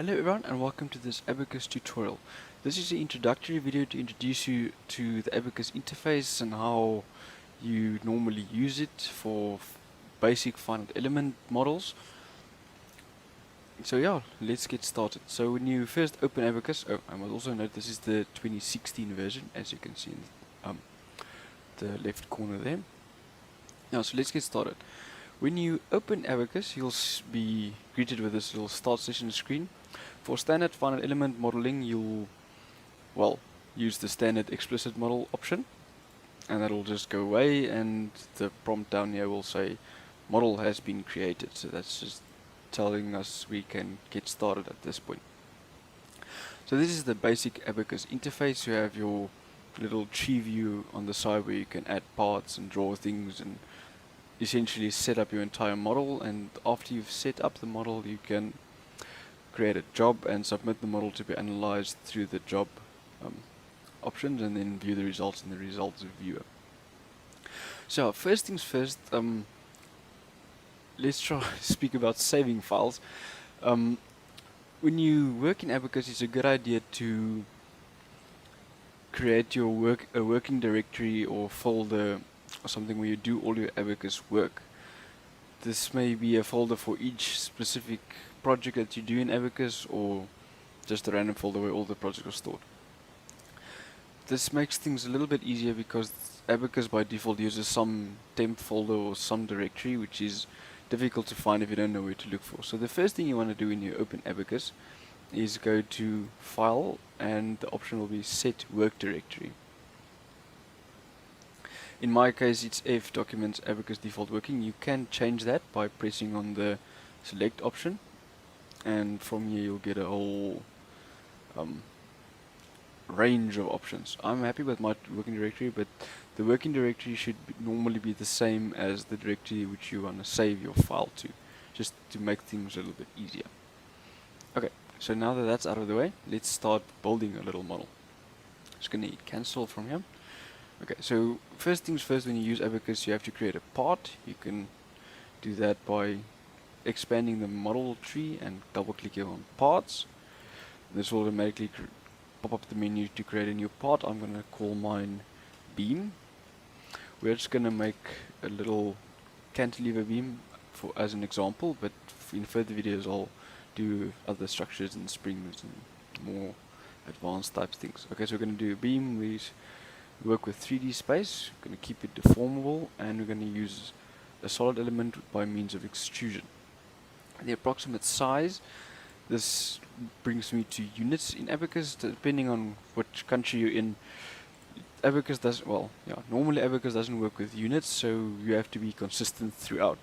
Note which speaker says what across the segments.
Speaker 1: Hello everyone and welcome to this Abaqus tutorial. This is the introductory video to introduce you to the Abaqus interface and how you normally use it for basic finite element models. So yeah, let's get started. So when you first open Abaqus, I must also note this is the 2016 version, as you can see in the left corner there. Now, so let's get started. When you open Abaqus, you'll be greeted with this little start session screen. For standard finite element modeling, you'll use the standard explicit model option, and that'll just go away, and the prompt down here will say model has been created. So that's just telling us we can get started at this point. So this is the basic Abaqus interface. You have your little tree view on the side where you can add parts and draw things and essentially set up your entire model, and after you've set up the model you can create a job and submit the model to be analyzed through the job options, and then view the results in the results viewer. So first things first, let's try to speak about saving files. When you work in Abaqus, it's a good idea to create your a working directory or folder or something where you do all your Abaqus work. This may be a folder for each specific project that you do in Abaqus, or just a random folder where all the projects are stored. This makes things a little bit easier because Abaqus by default uses some temp folder or some directory, which is difficult to find if you don't know where to look for. So the first thing you want to do when you open Abaqus is go to File, and the option will be Set Work Directory. In my case, it's F Documents Abaqus Default Working. You can change that by pressing on the Select option, and from here you'll get a whole range of options. I'm happy with my working directory, but the working directory should normally be the same as the directory which you want to save your file to, just to make things a little bit easier. Okay, so now that that's out of the way, let's start building a little model. Just going to hit cancel from here. Okay, so first things first, when you use Abaqus, you have to create a part. You can do that by expanding the model tree and double clicking on parts. This will automatically pop up the menu to create a new part. I'm going to call mine beam. We're just going to make a little cantilever beam as an example, but in further videos I'll do other structures and springs and more advanced type things. Okay, so we're going to do a beam. We work with 3D space. We're going to keep it deformable, and we're going to use a solid element by means of extrusion. The approximate size, this brings me to units in Abaqus. Depending on which country you're in, Abaqus does, normally Abaqus doesn't work with units, so you have to be consistent throughout.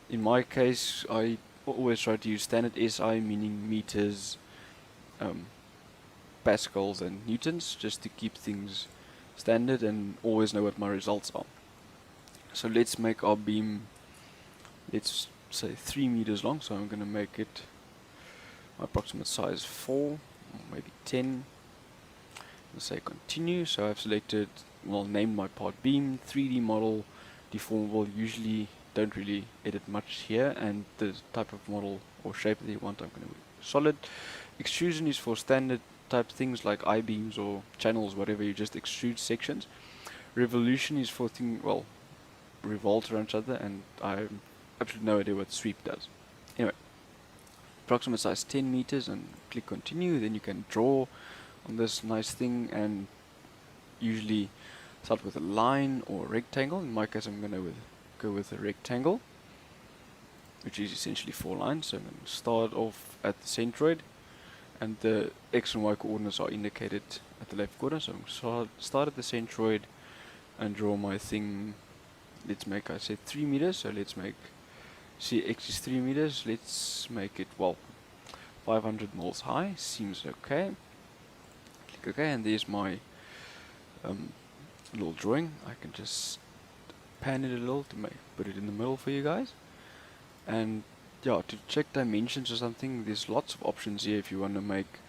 Speaker 1: In my case, I always try to use standard SI, meaning meters, pascals and newtons, just to keep things standard and always know what my results are. So let's make our beam, let's say 3 meters long, so I'm going to make it my approximate size 4, or maybe 10. Let's say continue. So I've selected, named my part beam, 3D model, deformable. Usually don't really edit much here, and the type of model or shape that you want, I'm going to solid. Extrusion is for standard type things like I-beams or channels, whatever. You just extrude sections. Revolution is for things, revolve around each other, and I have absolutely no idea what sweep does. Anyway, approximate size 10 meters, and click continue. Then you can draw on this nice thing, and usually start with a line or a rectangle. In my case, I'm going to go with a rectangle, which is essentially 4 lines. So I'm going to start off at the centroid, and the X and Y coordinates are indicated at the left corner. So I'm going to start at the centroid and draw my thing. Let's make, I said 3 meters, so let's make, see X is 3 meters, let's make it, 500 mils high, seems okay. Click OK, and there's my little drawing. I can just pan it a little to put it in the middle for you guys. And yeah, to check dimensions or something, there's lots of options here if you want to make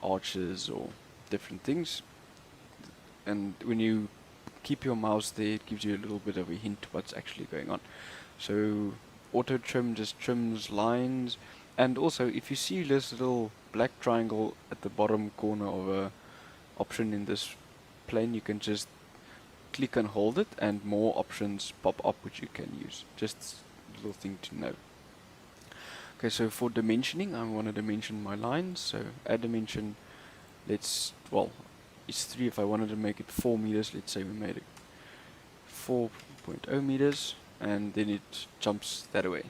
Speaker 1: arches or different things. And when you keep your mouse there, it gives you a little bit of a hint what's actually going on. So auto trim just trims lines, and also if you see this little black triangle at the bottom corner of a option in this plane, you can just click and hold it and more options pop up which you can use. Just a little thing to know. Okay, so for dimensioning, I want to dimension my lines. So add dimension, it's 3. If I wanted to make it 4 meters, let's say we made it 4.0 meters, and then it jumps that away,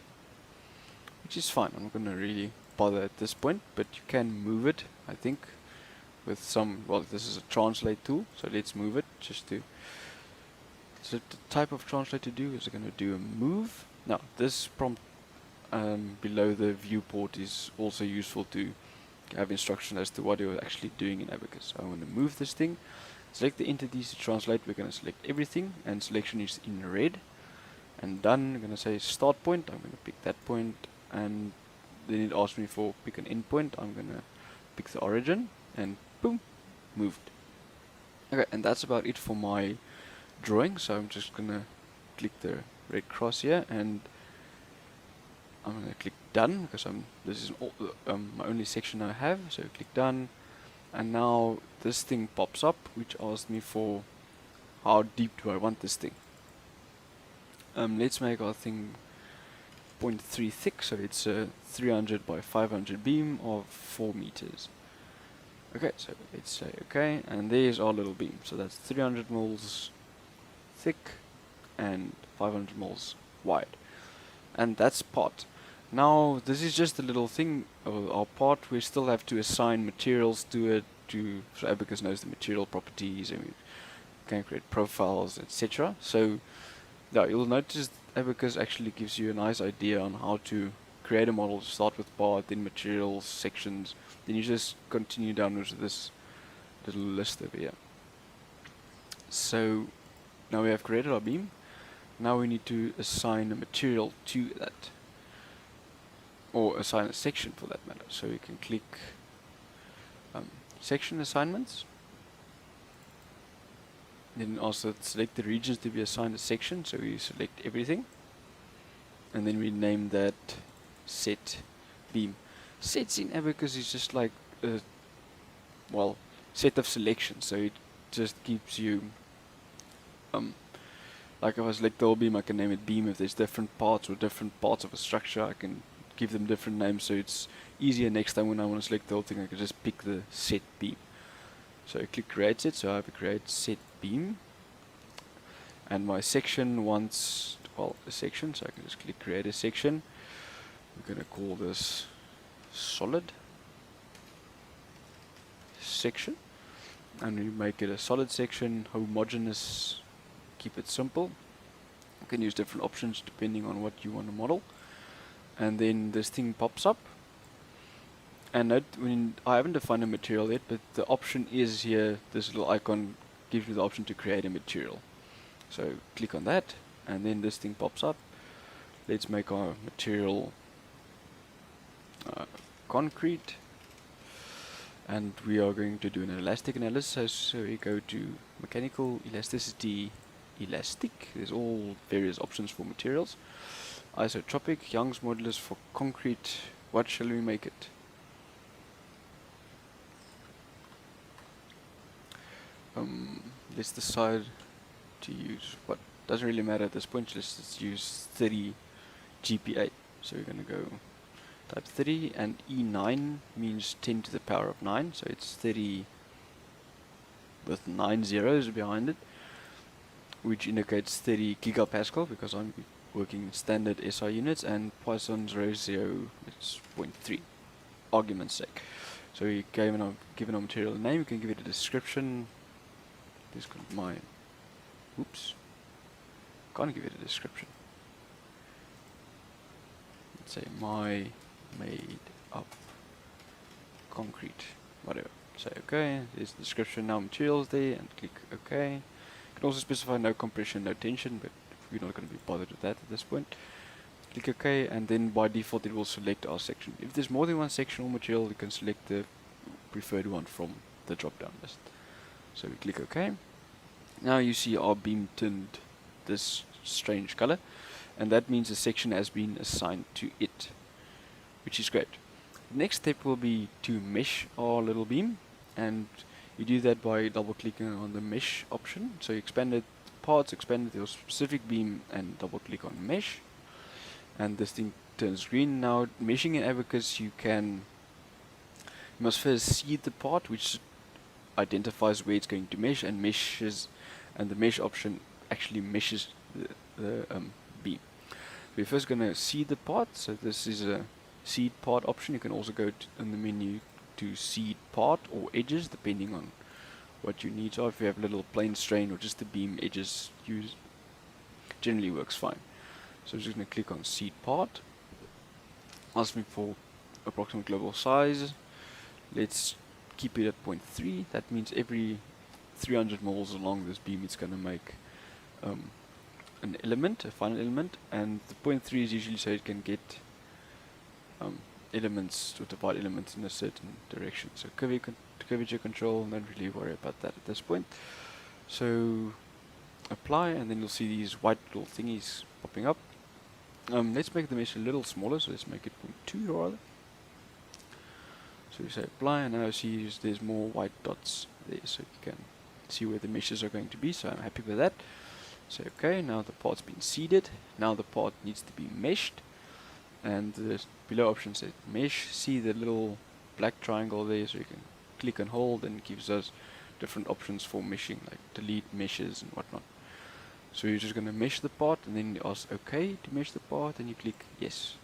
Speaker 1: which is fine. I'm not going to really bother at this point, but you can move it, I think, with some, this is a translate tool, so let's move it just to, so the type of translate to do is going to do a move. Now, this prompt below the viewport is also useful to have instruction as to what you're actually doing in Abaqus. So I want to move this thing, select the entities to translate, we're going to select everything, and selection is in red, and done. I'm going to say start point, I'm going to pick that point, and then it asks me for pick an end point. I'm going to pick the origin, and boom, moved. Okay, and that's about it for my drawing, so I'm just going to click the red cross here, and I'm going to click done, because this is my only section I have, so click done, and now this thing pops up, which asks me for how deep do I want this thing. Let's make our thing 0.3 thick, so it's a 300 by 500 beam of 4 meters. Okay, so let's say okay, and there's our little beam. So that's 300 mils thick and 500 mils wide. And that's part. Now, this is just a little thing of our part. We still have to assign materials to it, so Abaqus knows the material properties, and we can create profiles, etc. So, yeah, you'll notice Abaqus actually gives you a nice idea on how to create a model. Start with part, then materials, sections, then you just continue downwards with this little list over here. So now we have created our beam. Now we need to assign a material to that, or assign a section for that matter. So you can click section assignments, then also select the regions to be assigned a section, so we select everything, and then we name that set beam. Sets in Abaqus is just like a set of selections, so it just keeps you like if I select the whole beam, I can name it beam. If there's different parts of a structure, I can give them different names, so it's easier next time when I want to select the whole thing. I can just pick the set beam. So I click create set, so I have a create set beam, and my section wants a section, so I can just click create a section. We're going to call this solid section, and we make it a solid section, homogeneous, keep it simple. You can use different options depending on what you want to model. And then this thing pops up, and note, I haven't defined a material yet, but the option is here. This little icon gives you the option to create a material, so click on that, and then this thing pops up. Let's make our material concrete, and we are going to do an elastic analysis. So we go to mechanical elasticity, elastic. There's all various options for materials. Isotropic, Young's modulus for concrete. What shall we make it? Let's decide to use what doesn't really matter at this point. Let's use 30 GPA. So we're going to go type 30, and E9 means 10 to the power of 9. So it's 30 with 9 zeros behind it, which indicates 30 gigapascal because I'm working in standard SI units, and Poisson's ratio is 0.3, argument's sake. So you given our material a name, you can give it a description. This got my, oops, can't give it a description. Let's say my made up concrete, whatever. Say okay, there's the description, now materials there, and click OK. You can also specify no compression, no tension, but we're not going to be bothered with that at this point. Click OK, and then by default it will select our section. If there's more than one section or material, you can select the preferred one from the drop down list. So we click OK. Now you see our beam turned this strange color, and that means a section has been assigned to it, which is great. The next step will be to mesh our little beam, and you do that by double clicking on the mesh option. So you expanded parts, expanded your specific beam, and double click on mesh, and this thing turns green. Now meshing in Abaqus, you must first seed the part, which identifies where it's going to mesh, and meshes, and the mesh option actually meshes the beam. We're first going to seed the part, so this is a seed part option. You can also go in the menu to seed part or edges, depending on what your needs are. If you have a little plain strain or just the beam edges, generally works fine. So I'm just going to click on seed part. Ask me for approximate global size. Let's keep it at 0.3. That means every 300 moles along this beam it's going to make an element, a final element, and the 0.3 is usually so it can get elements or divide elements in a certain direction. So curvature control, don't really worry about that at this point. So apply, and then you'll see these white little thingies popping up. Let's make the mesh a little smaller, so let's make it 0.2 rather. So you say apply, and now you see there's more white dots there, so you can see where the meshes are going to be. So I'm happy with that. So okay, now the part's been seeded. Now the part needs to be meshed, and the below option says mesh. See the little black triangle there, so you can click and hold, and it gives us different options for meshing, like delete meshes and whatnot. So you're just going to mesh the part, and then you ask OK to mesh the part, and you click yes.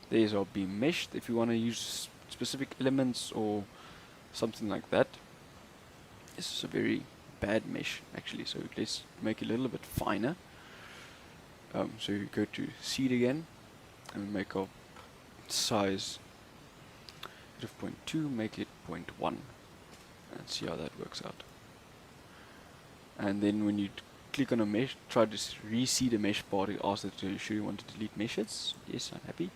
Speaker 1: There's our beam meshed. If you want to use specific elements or something like that, this is a very bad mesh actually, so let's make it a little bit finer. So you go to seed again and make our size of 0.2, make it 0.1, and see how that works out. And then when you click on a mesh, try to reseed a mesh part, it asks that you sure you want to delete meshes. Yes, I'm happy.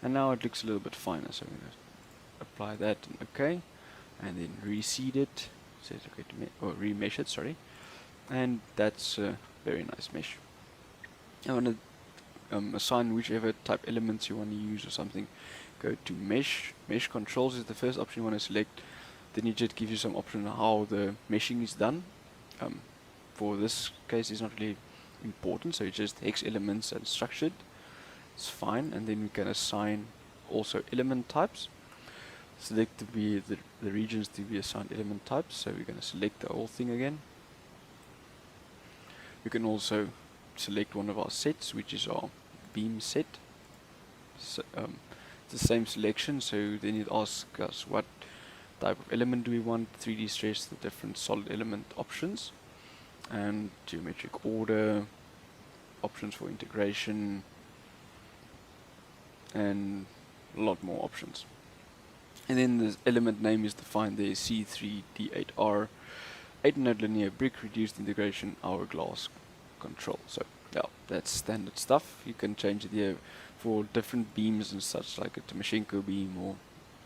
Speaker 1: And now it looks a little bit finer, so I'm going to apply that and OK, and then reseed it. Says okay to remesh it, sorry, and that's a very nice mesh. I want to assign whichever type elements you want to use or something. Go to mesh. Mesh controls is the first option you want to select. Then it just gives you some option on how the meshing is done. For this case, it's not really important, so it's just hex elements and structured. It's fine, and then we can assign also element types. Select to be the regions to be assigned element types, so we're going to select the whole thing again. We can also select one of our sets, which is our beam set. So, it's the same selection, so then it asks us what type of element do we want, 3D stress, the different solid element options, and geometric order, options for integration, and a lot more options. And then the element name is defined there, C3D8R, 8-node linear brick, reduced integration, hourglass control. So yeah, that's standard stuff. You can change it here for different beams and such, like a Timoshenko beam or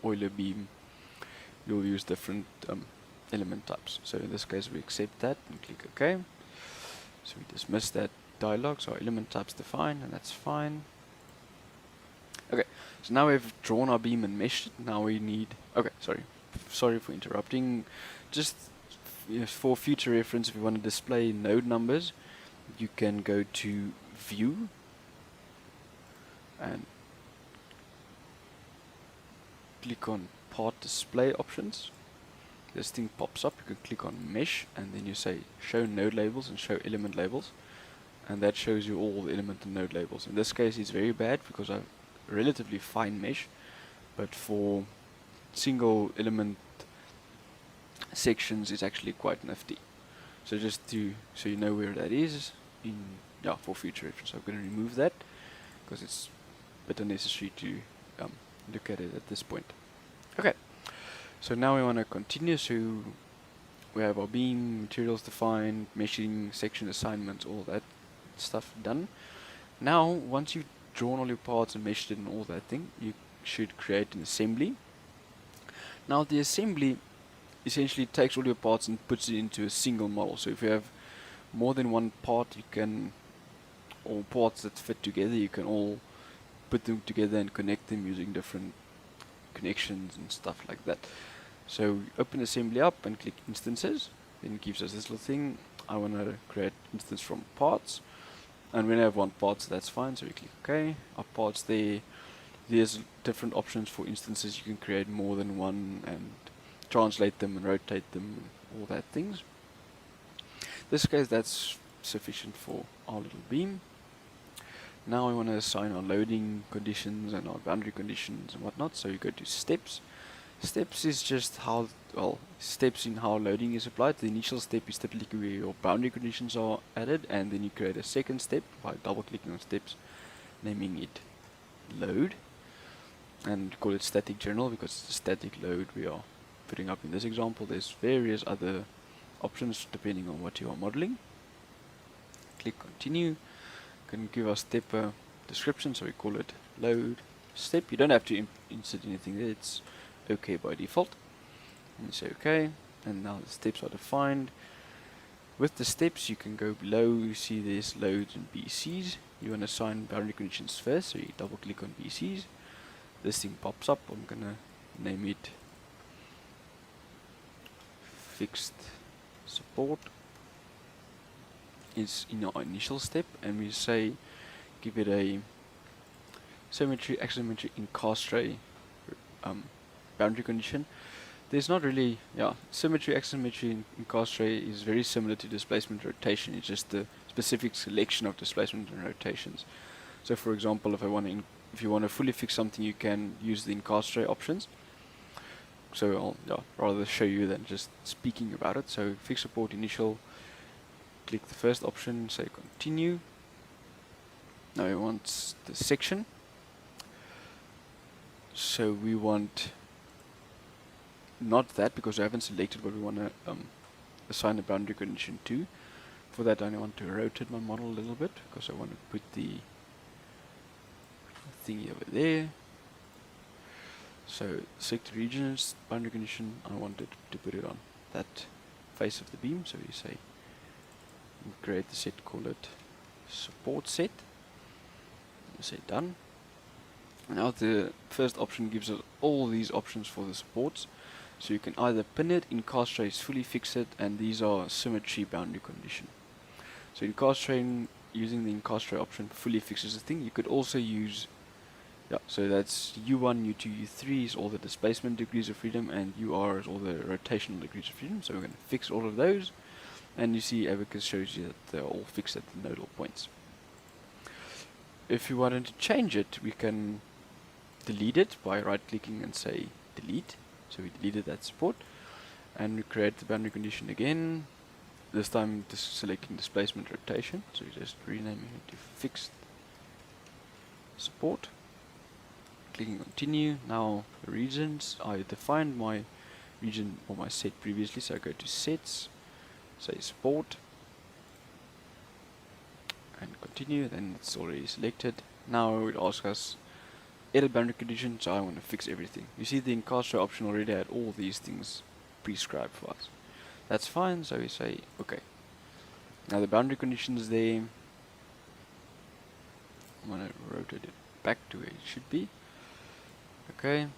Speaker 1: Euler beam. You'll use different element types. So in this case we accept that and click OK. So we dismiss that dialog, so our element type's defined, and that's fine. Okay, so now we've drawn our beam and meshed it. Now we need, okay, sorry for interrupting. Just for future reference, if you want to display node numbers, you can go to View and click on Part Display Options. This thing pops up. You can click on Mesh, and then you say Show Node Labels and Show Element Labels, and that shows you all the element and node labels. In this case, it's very bad because I've relatively fine mesh, but for single element sections it's actually quite nifty. So just so you know where that is for future reference. I'm going to remove that because it's a bit unnecessary to look at it at this point. Okay, so now we want to continue. So we have our beam, materials defined, meshing, section assignments, all that stuff done. Now once you've drawn all your parts and meshed it and all that thing, you should create an assembly. Now the assembly essentially takes all your parts and puts it into a single model. So if you have more than one part, or parts that fit together, you can all put them together and connect them using different connections and stuff like that. So open assembly up and click instances. Then it gives us this little thing. I want to create instance from parts, and when I have one part, so that's fine. So we click OK. Our parts there. There's different options for instances. You can create more than one and translate them and rotate them, all that things. In this case, that's sufficient for our little beam. Now we want to assign our loading conditions and our boundary conditions and whatnot. So you go to steps. Steps is just how, well, steps in how loading is applied. The initial step is typically where your boundary conditions are added, and then you create a second step by double clicking on steps, naming it load, and call it static general because it's a static load we are putting up in this example. There's various other options depending on what you are modeling. Click continue. Can give our step a description, so we call it load step. You don't have to insert anything there, it's okay by default. And you say okay, and now the steps are defined. With the steps you can go below, you see there's loads and BCs. You want to assign boundary conditions first, so you double click on BCs. This thing pops up. I'm gonna name it fixed support. Is in our initial step, and we say give it a symmetry, axisymmetry, incastray boundary condition. There's not really, symmetry, axisymmetry, incastray is very similar to displacement rotation. It's just the specific selection of displacement and rotations. So for example, if you want to fully fix something, you can use the incastray options. So I'll rather show you than just speaking about it. So fixed support initial. Click the first option, say continue. Now we want the section. So we want not that because we haven't selected what we want to assign a boundary condition to. For that I want to rotate my model a little bit because I want to put the thingy over there. So select regions, boundary condition, I wanted to put it on that face of the beam. So you say create the set, call it support set. You say done. Now the first option gives us all these options for the supports. So you can either pin it, incastray is fully fix it, and these are symmetry boundary condition. So incastray, using the incastray option fully fixes the thing. You could also use, so that's U1, U2, U3 is all the displacement degrees of freedom, and UR is all the rotational degrees of freedom. So we're going to fix all of those. And you see Abaqus shows you that they're all fixed at the nodal points. If you wanted to change it, we can delete it by right clicking and say delete. So we deleted that support, and we create the boundary condition again, this time selecting displacement rotation. So you just renaming it to fixed support, clicking continue. Now the regions, I defined my region or my set previously, so I go to sets, say support, and continue. Then it's already selected. Now it would ask us edit boundary condition, so I want to fix everything. You see the incastray option already had all these things prescribed for us. That's fine, so we say okay. Now the boundary condition is there. I'm going to rotate it back to where it should be. Okay.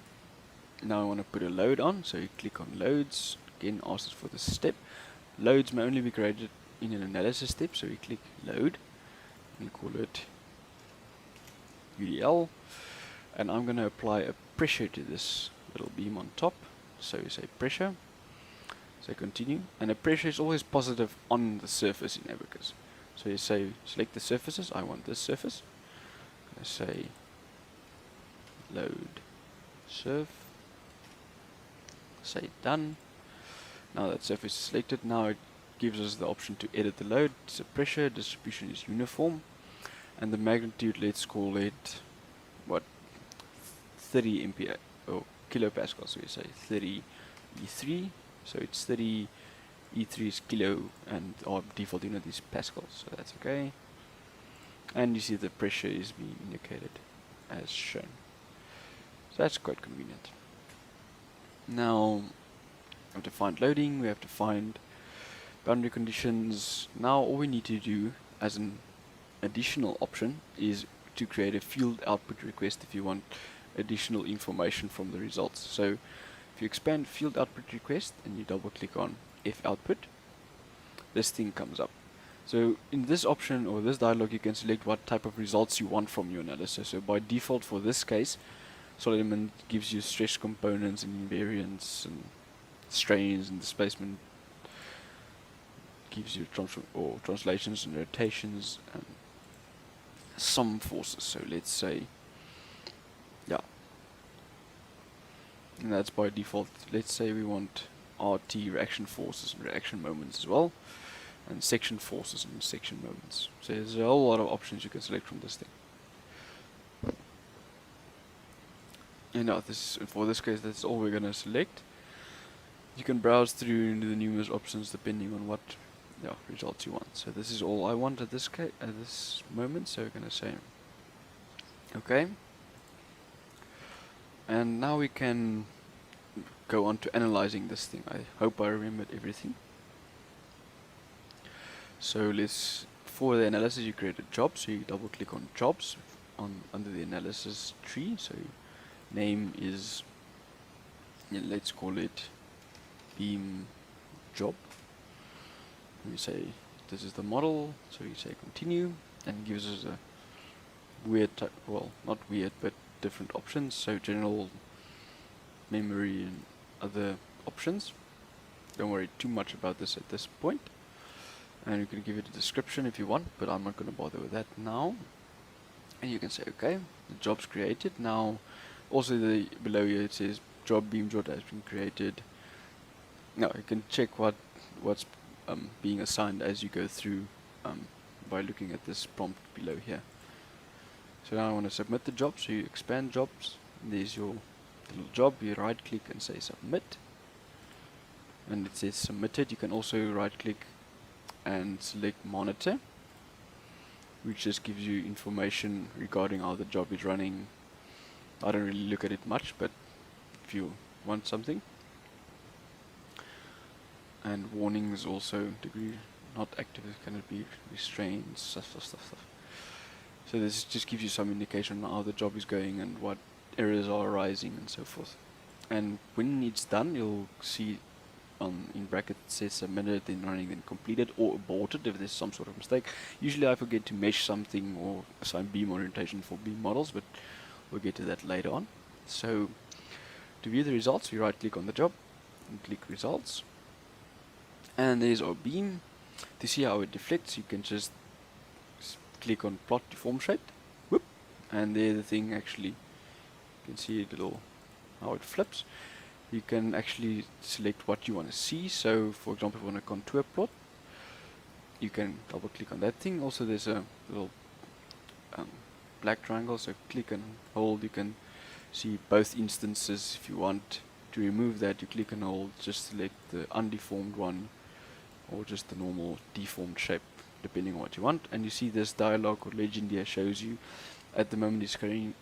Speaker 1: Now I want to put a load on, so you click on loads. Again, asks us for the step. Loads may only be created in an analysis step, so we click load and call it UDL. And I'm going to apply a pressure to this little beam on top. So you say pressure, say continue, and a pressure is always positive on the surface in Abaqus. So you say select the surfaces. I want this surface. I say load surf. Say done. Now that surface is selected. Now it gives us the option to edit the load. So pressure distribution is uniform, and the magnitude, let's call it what, 30 MPa or kilopascal. So we say 30 E3. So it's 30 E3 is kilo, and our default unit is pascals. So that's okay. And you see the pressure is being indicated as shown. So that's quite convenient. Now we have to find loading, we have to find boundary conditions. Now all we need to do as an additional option is to create a field output request if you want additional information from the results. So if you expand field output request and you double click on F output, this thing comes up. So in this option or this dialog, you can select what type of results you want from your analysis. So by default for this case, solid element gives you stress components and invariance and strains and displacement, gives you translations and rotations and some forces. So let's say, yeah, and that's by default. Let's say we want RT reaction forces and reaction moments as well, and section forces and section moments. So there's a whole lot of options you can select from this thing. And now for this case, that's all we're going to select. You can browse through into the numerous options depending on what results you want. So this is all I want at this moment. So we're going to say okay. And now we can go on to analyzing this thing. I hope I remembered everything. So for the analysis, you create a job. So you double click on jobs under the analysis tree. So name is, let's call it beam job. You say this is the model. So you say continue, and it gives us a weird type, well, not weird, but different options. So general, memory, and other options. Don't worry too much about this at this point. And you can give it a description if you want, but I'm not going to bother with that now. And you can say okay, the job's created. Now also below here it says beam job has been created. Now you can check what's being assigned as you go through by looking at this prompt below here. So now I want to submit the job, so you expand jobs. There's your little job. You right click and say submit, and it says submitted. You can also right click and select monitor, which just gives you information regarding how the job is running. I don't really look at it much, but if you want something. And warnings also, degree not active, can it be restrained, stuff. So this just gives you some indication on how the job is going and what errors are arising and so forth. And when it's done, you'll see in bracket it says submitted, then running, then completed, or aborted if there's some sort of mistake. Usually I forget to mesh something or assign beam orientation for beam models, but we'll get to that later on. So to view the results, we right click on the job and click results. And there's our beam. To see how it deflects, you can just click on plot deform shape, whoop, and there the thing actually, you can see it how it flips. You can actually select what you want to see. So for example, if you want a contour plot, you can double click on that thing. Also there's a little black triangle, so click and hold. You can see both instances. If you want to remove that, you click and hold, just select the undeformed one or just the normal deformed shape, depending on what you want. And you see this dialog or legend here shows you at the moment it's currently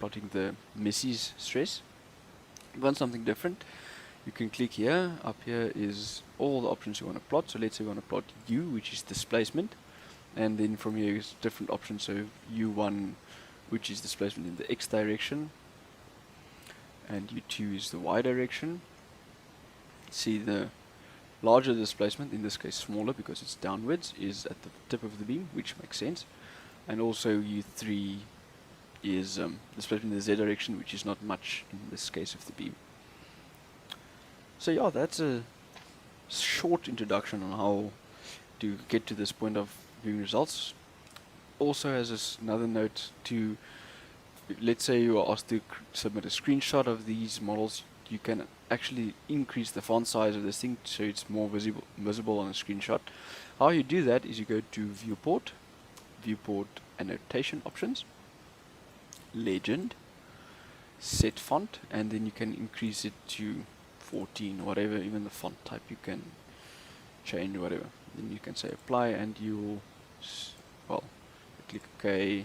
Speaker 1: plotting the Messi's stress. If you want something different, you can click here. Up here is all the options you want to plot. So let's say we want to plot U, which is displacement, and then from here is different options. So U1, which is displacement in the X direction, and U2 is the Y direction. See, the larger displacement, in this case smaller because it's downwards, is at the tip of the beam, which makes sense. And also U3 is displacement in the Z direction, which is not much in this case of the beam. So yeah, that's a short introduction on how to get to this point of viewing results. Also, as another note, to let's say you are asked to submit a screenshot of these models, you can actually increase the font size of this thing so it's more visible on a screenshot. How you do that is you go to viewport annotation options, legend, set font, and then you can increase it to 14, whatever, even the font type you can change, whatever. Then you can say apply, and you will, click OK,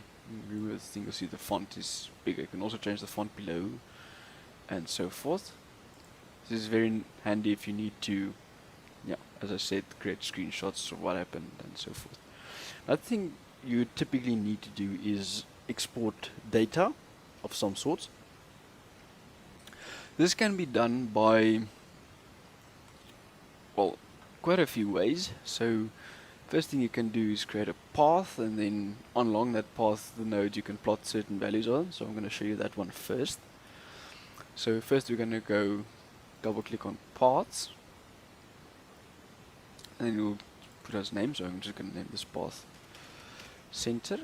Speaker 1: remove the thing, you'll see the font is bigger. You can also change the font below, and so forth. This is very handy if you need to, as I said, create screenshots of what happened and so forth. Another thing you typically need to do is export data of some sorts. This can be done by, well, quite a few ways. So first thing you can do is create a path, and then along that path, the nodes, you can plot certain values on. So I'm going to show you that one first. So first we're going to go double click on paths, and then we'll put as name. So I'm just going to name this path center,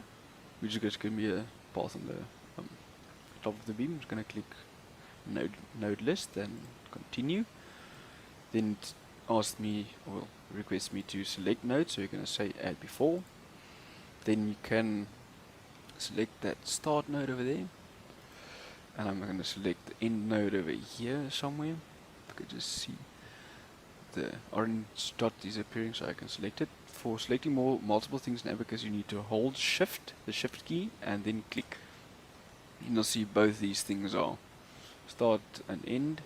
Speaker 1: which is going to be a path on the top of the beam. I'm just going to click node list and continue. Then it asked me, or requests me to select node, so you're going to say add before. Then you can select that start node over there, and I'm going to select the end node over here somewhere. You can just see the orange dot is appearing, so I can select it. For selecting multiple things in Abaqus, you need to hold the shift key, and then click. You'll see both these things are start and end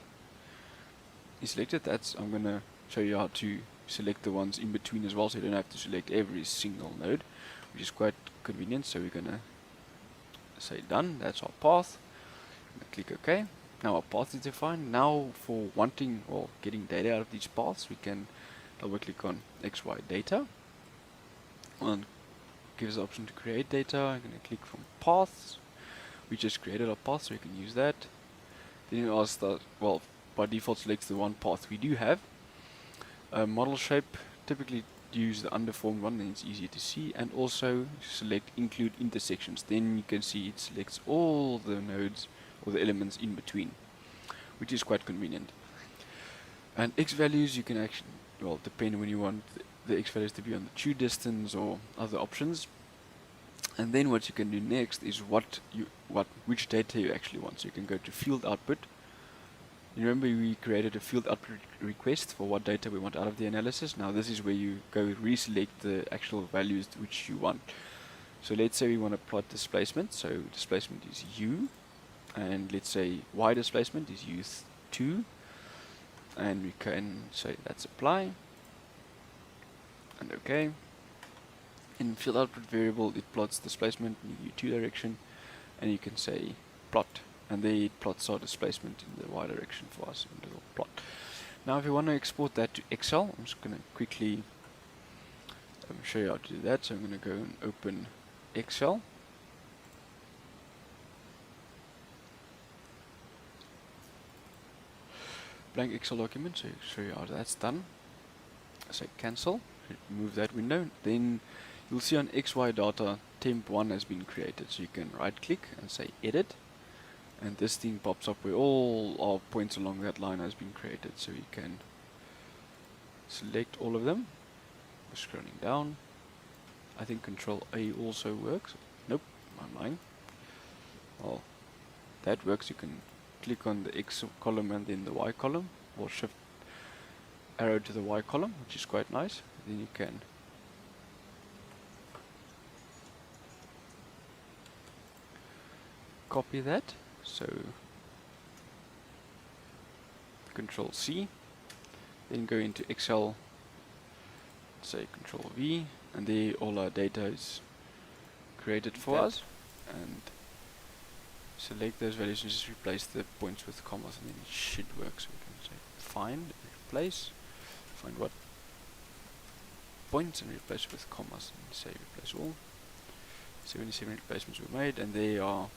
Speaker 1: is selected. I'm going to show you how to select the ones in between as well, so you don't have to select every single node, which is quite convenient. So we're going to say done. That's our path. Click OK. Now our path is defined. Now for wanting or getting data out of these paths, we can double click on XY data, and gives the option to create data. I'm going to click from paths. We just created our path, so we can use that. Then it asks that, well, by default selects the one path we do have. Model shape, typically use the underformed one, then it's easier to see, and also select include intersections. Then you can see it selects all the nodes or the elements in between, which is quite convenient. And X values, you can actually, well, depend when you want the X values to be on the true distance or other options. And then what you can do next is which data you actually want. So you can go to field output. You remember we created a field output request for what data we want out of the analysis. Now this is where you go reselect the actual values which you want. So let's say we want to plot displacement. So displacement is U, and let's say Y displacement is U2, and we can say that's apply and OK. In field output variable, it plots displacement in the U2 direction, and you can say plot, and there it plots our displacement in the Y direction for us in the little plot. Now if you want to export that to Excel, I'm just going to quickly show you how to do that. So I'm going to go and open Excel. Blank Excel document, so show you how that's done. Say cancel, remove that window. Then you'll see on XY data temp1 has been created, so you can right click and say edit, and this thing pops up where all our points along that line has been created. So you can select all of them. We're scrolling down. I think Control A also works. Nope, I'm lying. Well, that works. You can click on the X column and then the Y column, or shift arrow to the Y column, which is quite nice. Then you can copy that. So Control C, then go into Excel, say Control V, and there all our data is created for us. And select those values and just replace the points with commas, and then it should work. So we can say find, replace, find what points, and replace it with commas, and say replace all. 77 replacements were made, and they are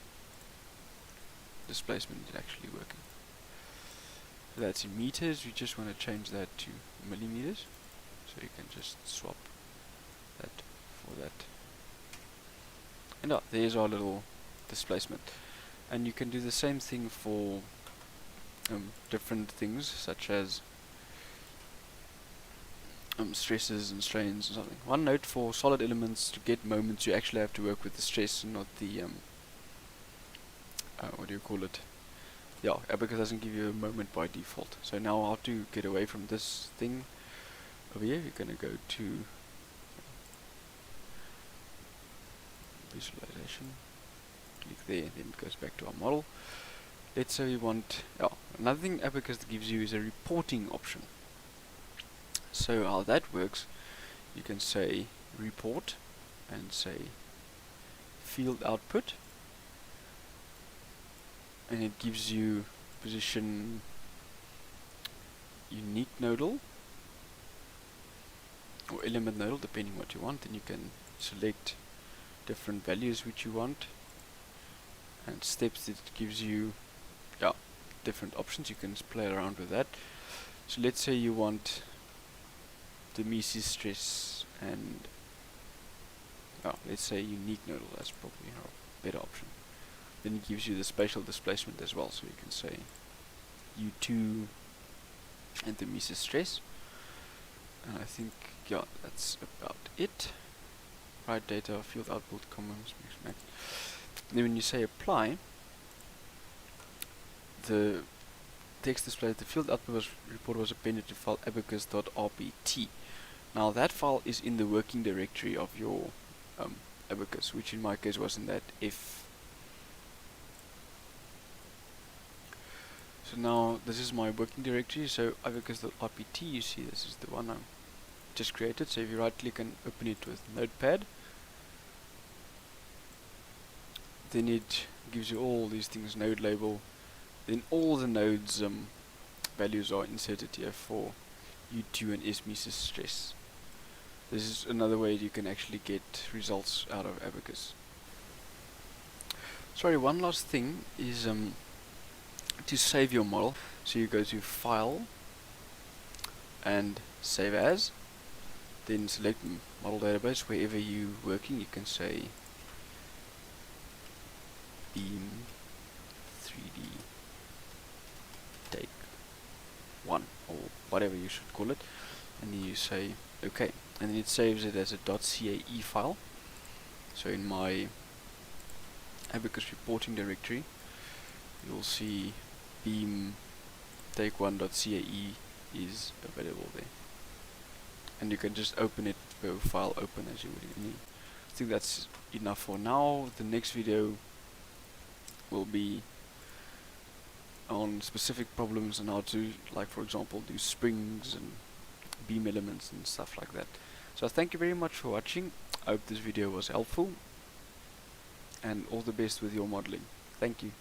Speaker 1: displacement is actually working. So that's in meters. We just want to change that to millimeters, so you can just swap that for that. And there's our little displacement. And you can do the same thing for different things, such as stresses and strains and something. One note: for solid elements, to get moments, you actually have to work with the stress and not the what do you call it? Yeah, Abaqus doesn't give you a moment by default. So now how to get away from this thing over here, you're going to go to visualization, click there, then it goes back to our model. Let's say we want, another thing Abaqus gives you is a reporting option. So how that works, you can say report and say field output, and it gives you position unique nodal or element nodal, depending what you want. Then you can select different values which you want, and steps, it gives you different options. You can play around with that. So let's say you want the Mises stress and let's say unique nodal, that's probably a better option. Then it gives you the spatial displacement as well, so you can say U2 and the Mises stress. And I think that's about it. Write data, field output, comments, mix, match. Then when you say apply, the text display, the field output report was appended to file abaqus.rpt. Now that file is in the working directory of your Abaqus, which in my case was in that F. So now this is my working directory, so abaqus.rpt, you see this is the one I just created. So if you right click and open it with Notepad, then it gives you all these things, node label. Then all the nodes values are inserted here for U2 and S Mises stress. This is another way you can actually get results out of Abaqus. Sorry, one last thing is to save your model. So you go to File and Save As. Then select Model Database. Wherever you're working, you can say Beam 3D Take 1 or whatever you should call it, and then you say OK, and then it saves it as a .cae file. So in my Abaqus reporting directory, you'll see beam take1.cae is available there, and you can just open it, go file open as you would in any. I think that's enough for now. The next video will be on specific problems and how to, like for example, do springs and beam elements and stuff like that. So thank you very much for watching. I hope this video was helpful, and all the best with your modeling. Thank you.